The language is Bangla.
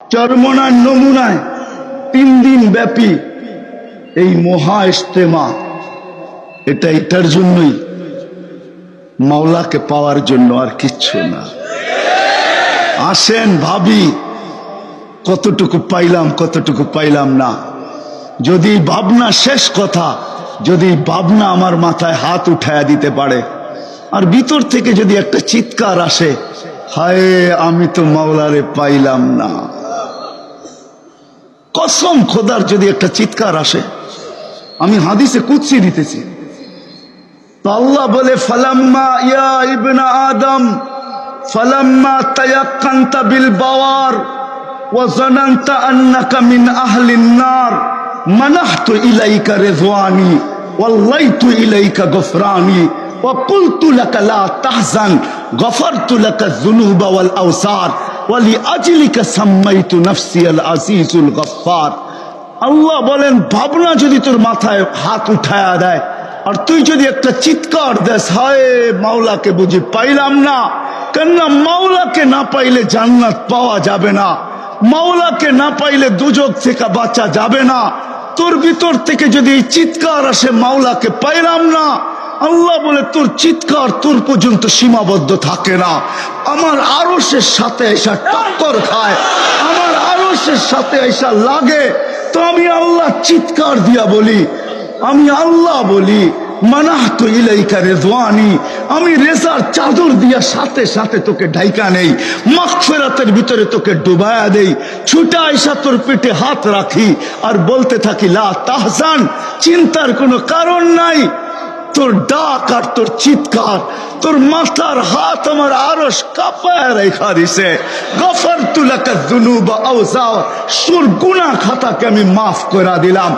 চরমনার নমুনায় 3 দিন ব্যাপী এই মহা ইজতেমা, এটার জন্যই, মাওলাকে পাওয়ার জন্য, আর কিচ্ছু না। আসেন ভাবি কতটুকু পাইলাম কতটুকু পাইলাম না। যদি ভাবনা শেষ কথা, যদি ভাবনা আমার মাথায় হাত উঠায়া দিতে পারে আর ভিতর থেকে যদি একটা চিৎকার আসে, হায় আমি তো মাওলারে পাইলাম না, কসম খোদার যদি একটা চিৎকার আসে, আমি হাদিসে কুদসি দিতেছি, তো আল্লাহ বলে ফালাম্মা ইয়া ইবনা আদম ফালাম্মা তায়াক্কানতা বিল বাওয়ার ওয়া জানানতা আন্নাকা মিন আহলিন নার মানাহতু ইলাইকা রিজওয়ানি ওয়াল্লাইতু ইলাইকা গফরানি ওয়া কুলতু লাকা লা তাহজান গফারতু লাকা যুনুবা ওয়াল আওসার ওয়া লিআজলিকা সাম্মাইতু নাফসি আল আজিজুল গফফার। আল্লাহ বলেন ভাবনা যদি তোর মাথায় হাত উঠায়া দেয় আর তুই যদি একটা চিৎকার দেস, হায় মাওলাকে বুঝি পাইলাম না, কেননা মাওলাকে না পাইলে জান্নাত পাওয়া যাবে না, মাওলাকে না পাইলে দুজক থেকে বাঁচা যাবে না। তোর ভিতর থেকে যদি এই চিৎকার আসে মাওলাকে পাইলাম না, আল্লাহ বলে তোর চিৎকার তোর পর্যন্ত সীমাবদ্ধ থাকে না, আমার আরশের সাথে এসা টক্কর খায়, আমার আরশের সাথে এসা লাগে। তো আমি আল্লাহ চিৎকার দিয়া বলি, আমি আল্লাহ বলি মানাহতু ইলাইকা রিজওয়ানি, আমি রেজার চাদর দিয়া সাথে সাথে তোকে ঢাইকা নেই, মাগফিরাতের ভিতরে তোকে ডুবায়া দেই, ছুটা আইসা তোর পেটে হাত রাখি আর বলতে থাকি লা তাহজান, চিন্তার কোনো কারণ নাই। তোর ডাক আর তোর চিৎকার, তোর মাথার হাত আমার আরশ কাঁপায়া রেখা দিছে। গফারতু লাকা যুনুবা আওসার, তোর গুনাহ খাতাকে আমি মাফ করে দিলাম।